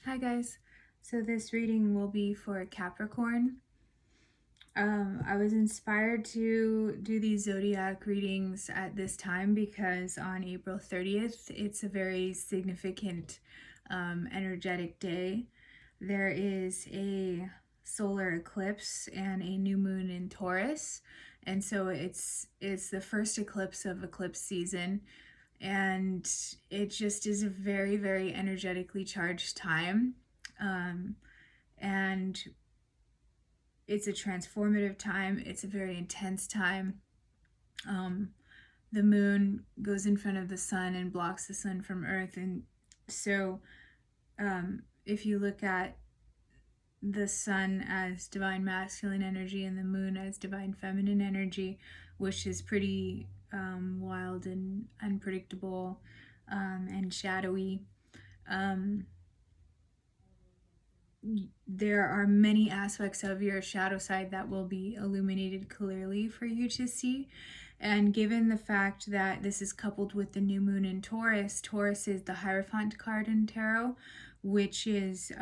Hi guys, so this reading will be for Capricorn. I was inspired to do these zodiac readings at this time because on April 30th, it's a very significant energetic day. There is a solar eclipse and a new moon in Taurus, and so it's the first eclipse of eclipse season, and it just is a very, very energetically charged time. And it's a transformative time. It's a very intense time. The moon goes in front of the sun and blocks the sun from Earth. And so if you look at the sun as divine masculine energy and the moon as divine feminine energy, which is pretty wild and unpredictable and shadowy, there are many aspects of your shadow side that will be illuminated clearly for you to see. And given the fact that this is coupled with the new moon in Taurus, Taurus is the Hierophant card in tarot, which is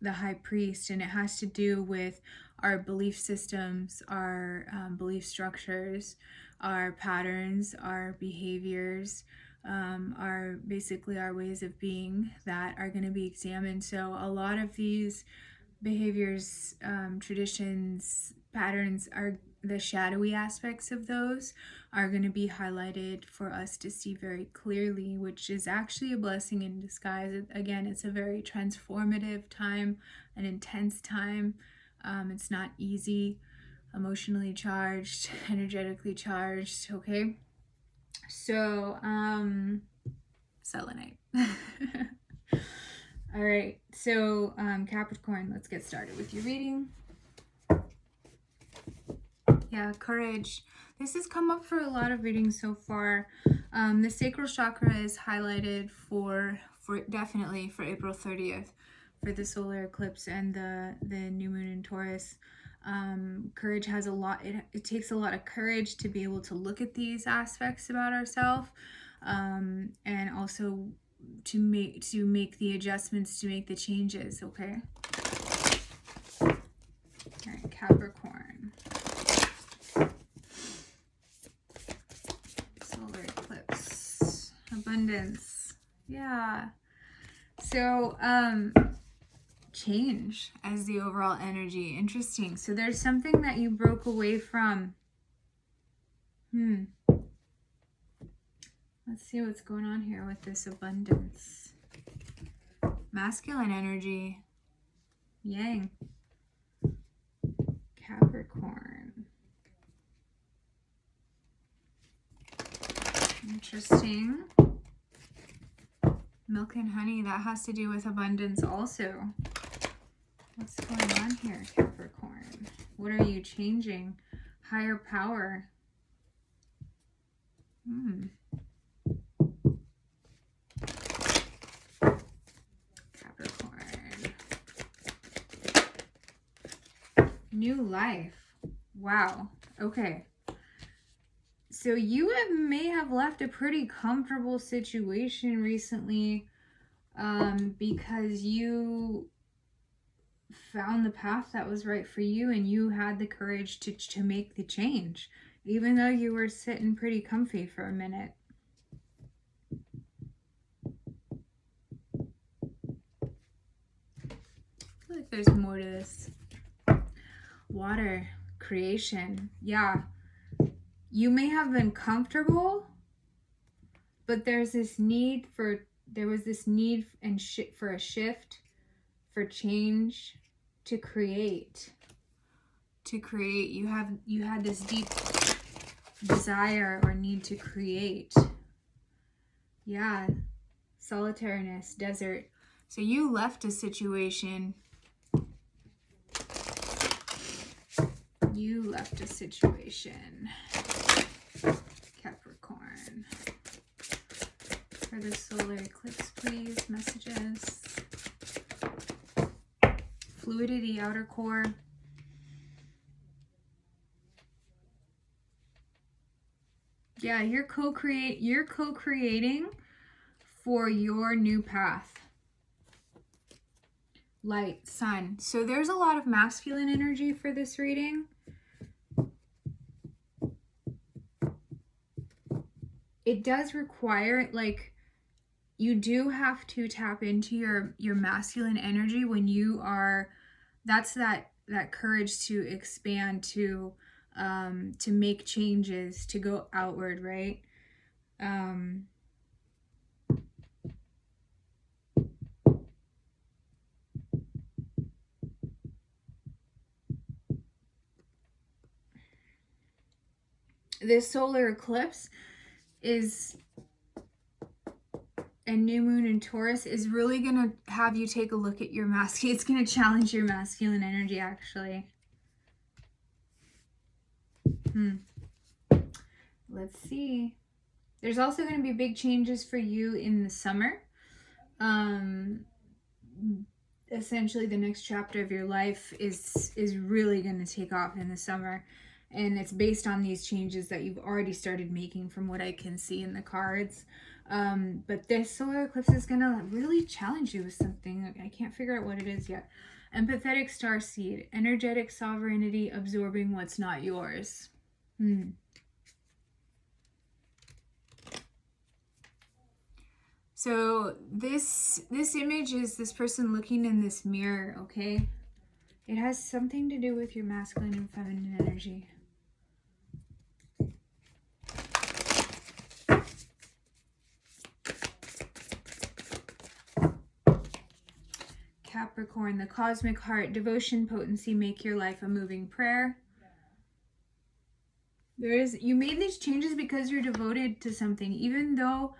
the high priest, and it has to do with our belief systems, our belief structures, our patterns, our behaviors, are basically our ways of being that are going to be examined. So a lot of these behaviors, traditions, patterns are the shadowy aspects of those are going to be highlighted for us to see very clearly, which is actually a blessing in disguise. Again, it's a very transformative time, an intense time. It's not easy, emotionally charged, energetically charged, okay? So, selenite. All right, so Capricorn, let's get started with your reading. Yeah, courage. This has come up for a lot of readings so far. The sacral chakra is highlighted for definitely for April 30th for the solar eclipse and the new moon in Taurus. Courage has a lot, it takes a lot of courage to be able to look at these aspects about ourselves, and also to make the adjustments, to make the changes, okay? All right, Capricorn. Solar eclipse. Abundance. Yeah. So, change as the overall energy. Interesting. So there's something that you broke away from. Let's see what's going on here with this abundance. Masculine energy. Yang. Capricorn. Interesting. Milk and honey, that has to do with abundance also. What's going on here, Capricorn? What are you changing? Higher power. Capricorn. New life. Wow. Okay. So you may have left a pretty comfortable situation recently, because you found the path that was right for you and you had the courage to make the change, even though you were sitting pretty comfy for a minute. I feel like there's more to this. Water, creation. Yeah. You may have been comfortable, but there was this need for a shift, for change, to create. You had this deep desire or need to create. Yeah. Solitariness, desert. So you left a situation. Capricorn. For the solar eclipse, please. Messages. Fluidity, outer core. Yeah, you're co-creating for your new path. light, sun. So there's a lot of masculine energy for this reading. It does require, like, you do have to tap into your masculine energy when you are, that's that courage to expand, to make changes, to go outward, right? This solar eclipse is, and new moon in Taurus is really going to have you take a look at your masculine. It's going to challenge your masculine energy, actually. Let's see. There's also going to be big changes for you in the summer. Essentially, the next chapter of your life is really going to take off in the summer. And it's based on these changes that you've already started making from what I can see in the cards. But this solar eclipse is going to really challenge you with something. I can't figure out what it is yet. Empathetic starseed, energetic sovereignty, absorbing what's not yours. So this image is this person looking in this mirror, okay? It has something to do with your masculine and feminine energy. Capricorn, the cosmic heart, devotion, potency, make your life a moving prayer. You made these changes because you're devoted to something. Even though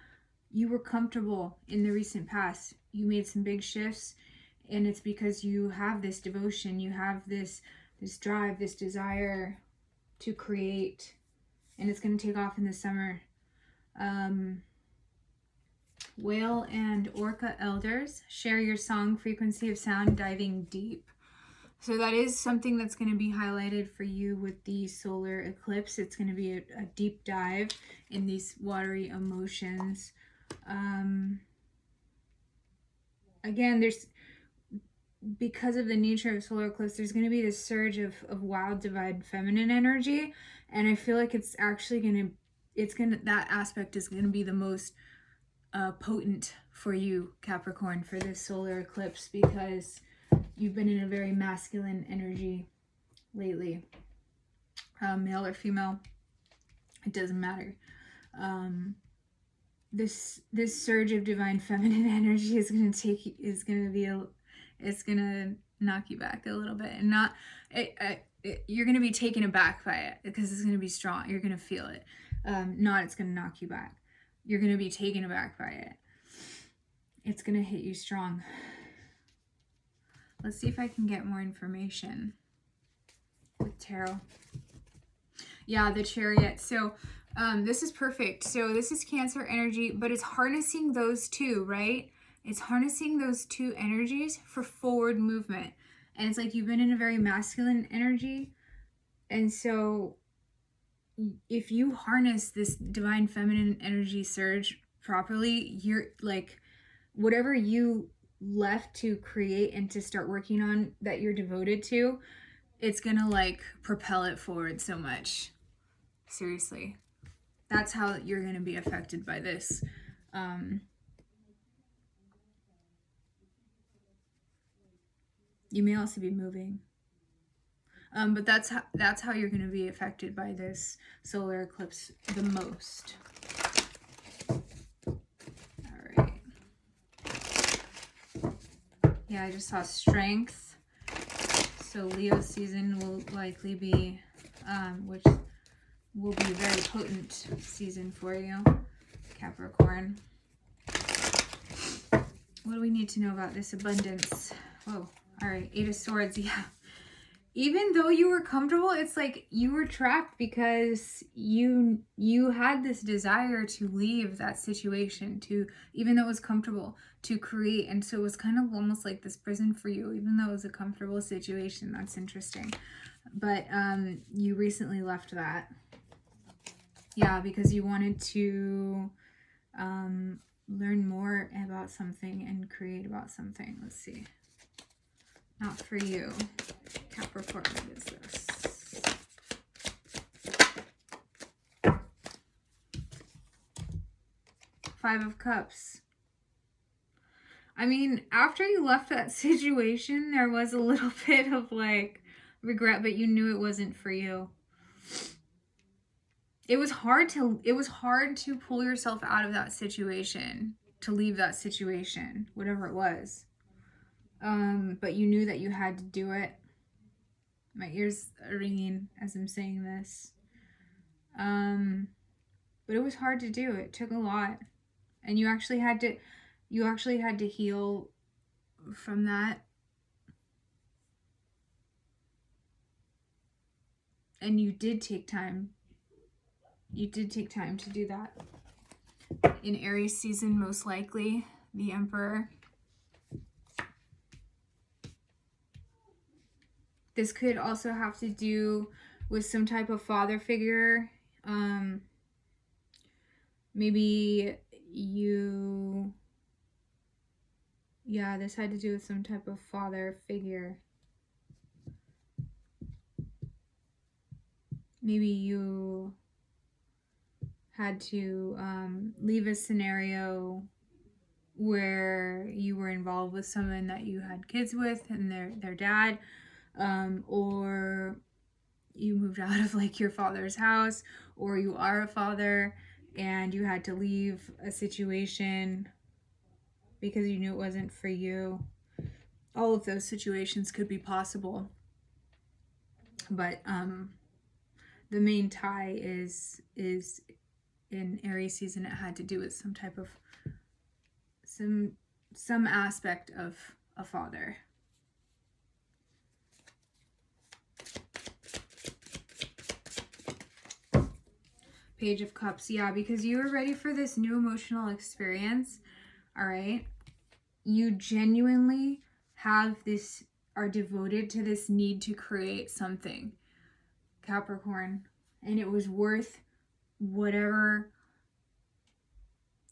you were comfortable in the recent past, you made some big shifts, and it's because you have this devotion, you have this drive, this desire to create, and it's going to take off in the summer. Whale and Orca elders, share your song, frequency of sound, diving deep. So that is something that's going to be highlighted for you with the solar eclipse. It's going to be a deep dive in these watery emotions. Again, because of the nature of solar eclipse, there's going to be this surge of wild divine feminine energy, and I feel like it's actually that aspect is going to be the most potent for you, Capricorn, for this solar eclipse, because you've been in a very masculine energy lately. Male or female, it doesn't matter. This surge of divine feminine energy is going to knock you back a little bit, and you're going to be taken aback by it because it's going to be strong. You're going to feel it. It's going to knock you back. You're going to be taken aback by it. It's going to hit you strong. Let's see if I can get more information with tarot. Yeah, the Chariot. So this is perfect. So this is Cancer energy, but it's harnessing those two, right? It's harnessing those two energies for forward movement. And it's like you've been in a very masculine energy. And so if you harness this divine feminine energy surge properly, you're like, whatever you left to create and to start working on that you're devoted to, it's gonna like propel it forward so much. Seriously, that's how you're gonna be affected by this. You may also be moving, but that's how you're gonna be affected by this solar eclipse the most. Yeah, I just saw strength. So Leo season will likely be, which will be a very potent season for you, Capricorn. What do we need to know about this abundance? Oh, all right, 8 of Swords, yeah. Even though you were comfortable, it's like you were trapped because you had this desire to leave that situation, to, even though it was comfortable, to create. And so it was kind of almost like this prison for you, even though it was a comfortable situation. That's interesting. But you recently left that. Yeah, because you wanted to learn more about something and create about something. Let's see. Not for you. Capricorn, what is this? Five of Cups. I mean, after you left that situation, there was a little bit of like regret, but you knew it wasn't for you. It was hard to pull yourself out of that situation, to leave that situation, whatever it was. But you knew that you had to do it. My ears are ringing as I'm saying this. But it was hard to do. It took a lot. And you actually had to heal from that. And you did take time. You did take time to do that. In Aries season, most likely, the Emperor. This could also have to do with some type of father figure. Maybe you... Yeah, this had to do with some type of father figure. Maybe you had to leave a scenario where you were involved with someone that you had kids with and their dad, or you moved out of like your father's house, or you are a father and you had to leave a situation because you knew it wasn't for you. All of those situations could be possible, but the main tie is in Aries season. It had to do with some type of some aspect of a father. Page of Cups. Yeah, because you were ready for this new emotional experience. All right. You genuinely are devoted to this need to create something, Capricorn. And it was worth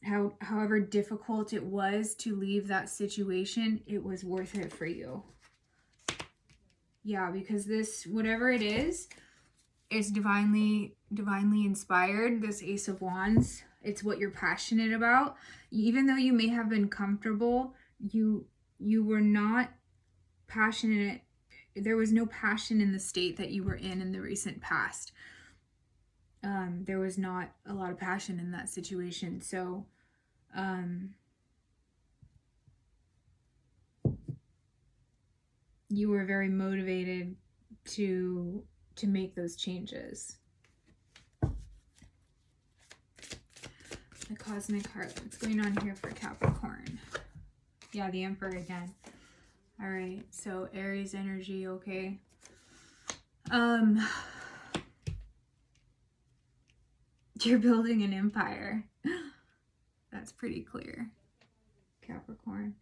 however difficult it was to leave that situation, it was worth it for you. Yeah, because this, whatever it is divinely inspired. This Ace of Wands, it's what you're passionate about. Even though you may have been comfortable, you were not passionate. There was no passion in the state that you were in the recent past. There was not a lot of passion in that situation. So, you were very motivated to make those changes. The cosmic heart. What's going on here for Capricorn? Yeah, the Emperor again. All right, so Aries energy, okay. You're building an empire. That's pretty clear, Capricorn.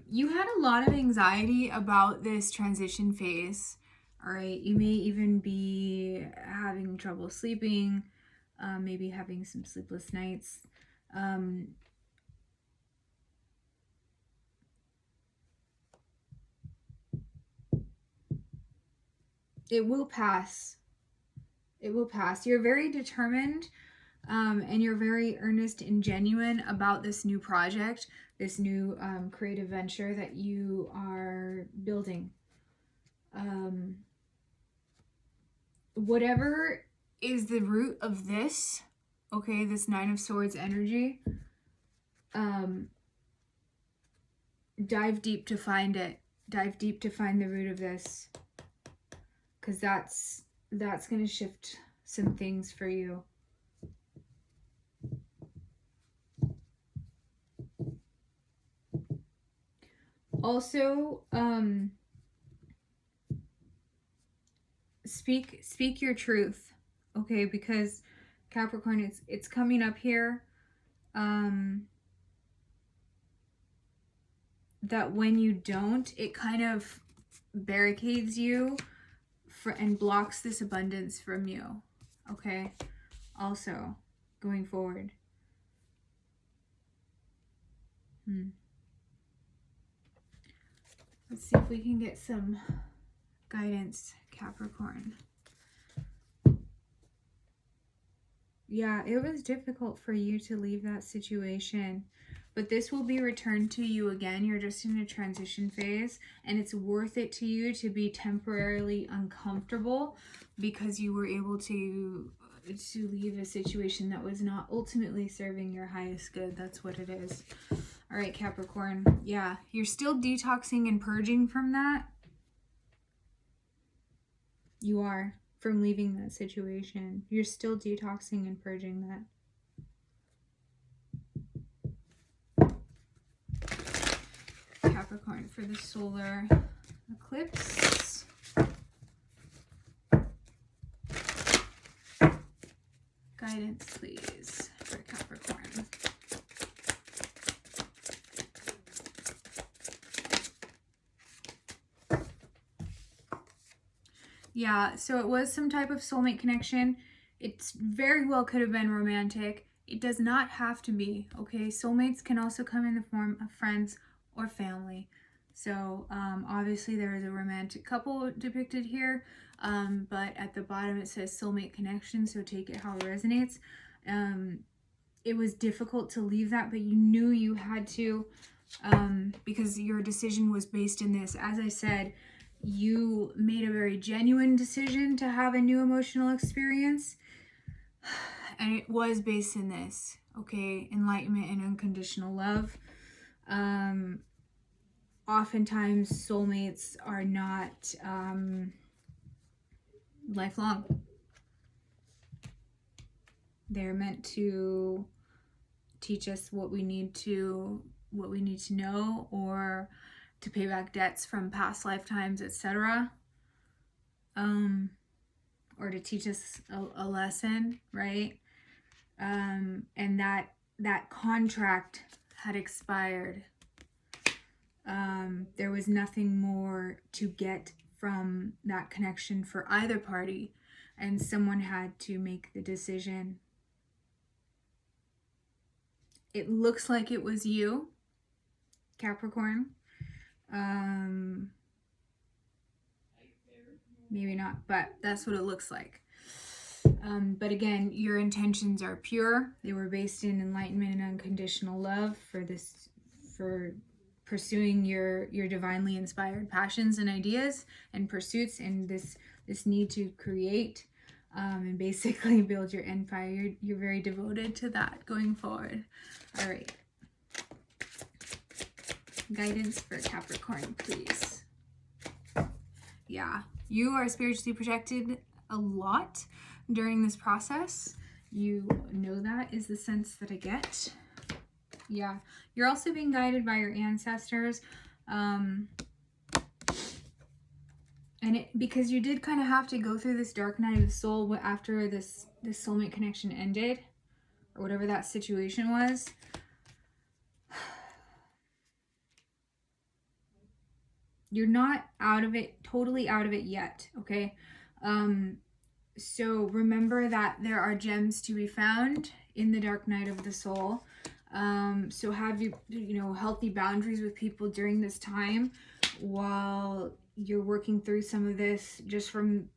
You had a lot of anxiety about this transition phase. All right, you may even be having trouble sleeping, maybe having some sleepless nights. It will pass. It will pass. You're very determined, and you're very earnest and genuine about this new project, this new creative venture that you are building. Whatever is the root of this, okay, this Nine of Swords energy, dive deep to find it. Dive deep to find the root of this, because that's going to shift some things for you. Also, speak your truth, okay? Because Capricorn, it's coming up here, that when you don't, it kind of barricades you and blocks this abundance from you, okay? Also, going forward. Let's see if we can get some guidance, Capricorn. Yeah, it was difficult for you to leave that situation, but this will be returned to you again. You're just in a transition phase, and it's worth it to you to be temporarily uncomfortable because you were able to leave a situation that was not ultimately serving your highest good. That's what it is. All right, Capricorn. Yeah, you're still detoxing and purging from that. You are. From leaving that situation. You're still detoxing and purging that. Capricorn for the solar eclipse. Guidance, please, for Capricorn. Yeah, so it was some type of soulmate connection. It's very well could have been romantic. It does not have to be, okay? Soulmates can also come in the form of friends or family. So obviously there is a romantic couple depicted here, but at the bottom it says soulmate connection, so take it how it resonates. It was difficult to leave that, but you knew you had to, because your decision was based in this. As I said, you made a very genuine decision to have a new emotional experience, and it was based in this, okay? Enlightenment and unconditional love. Oftentimes soulmates are not lifelong. They're meant to teach us what we need to know, or to pay back debts from past lifetimes, etc. Or to teach us a lesson, right? And that contract had expired. There was nothing more to get from that connection for either party, and someone had to make the decision. It looks like it was you, Capricorn. Maybe not, but that's what it looks like. But again, your intentions are pure. They were based in enlightenment and unconditional love for pursuing your divinely inspired passions and ideas and pursuits, and this need to create and basically build your empire. You're very devoted to that going forward. All right. Guidance for Capricorn, please. Yeah, you are spiritually protected a lot during this process. You know that is the sense that I get. Yeah, you're also being guided by your ancestors. And because you did kind of have to go through this dark night of the soul after this soulmate connection ended, or whatever that situation was. You're not out of it, totally out of it yet, okay? So remember that there are gems to be found in the dark night of the soul. So have healthy boundaries with people during this time while you're working through some of this. Just from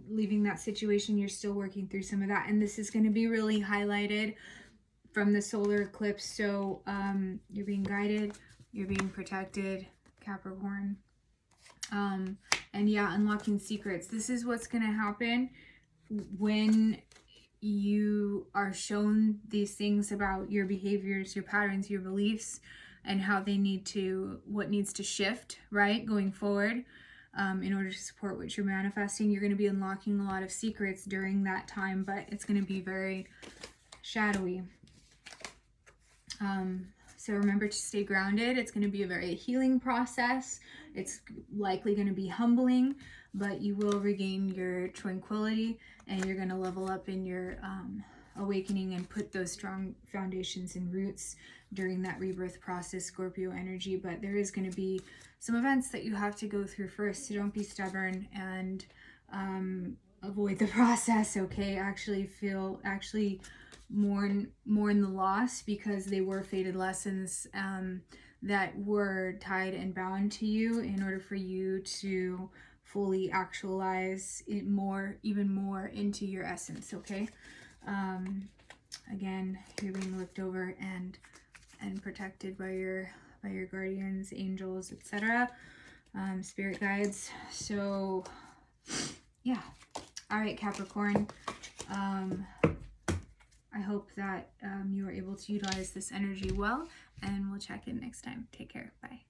leaving that situation, you're still working through some of that, and this is going to be really highlighted from the solar eclipse. So you're being guided, you're being protected, Capricorn. And yeah, unlocking secrets. This is what's going to happen when you are shown these things about your behaviors, your patterns, your beliefs, and how what needs to shift, right, going forward, in order to support what you're manifesting. You're going to be unlocking a lot of secrets during that time, but it's going to be very shadowy. So remember to stay grounded. It's going to be a very healing process. It's likely going to be humbling, but you will regain your tranquility, and you're going to level up in your awakening and put those strong foundations and roots during that rebirth process, Scorpio energy. But there is going to be some events that you have to go through first, so don't be stubborn and avoid the process, okay? Actually mourn the loss, because they were fated lessons that were tied and bound to you in order for you to fully actualize it even more into your essence. Okay. Again, you're being looked over and protected by your guardians, angels, etc., spirit guides. So yeah. All right, Capricorn. I hope that you are able to utilize this energy well, and we'll check in next time. Take care. Bye.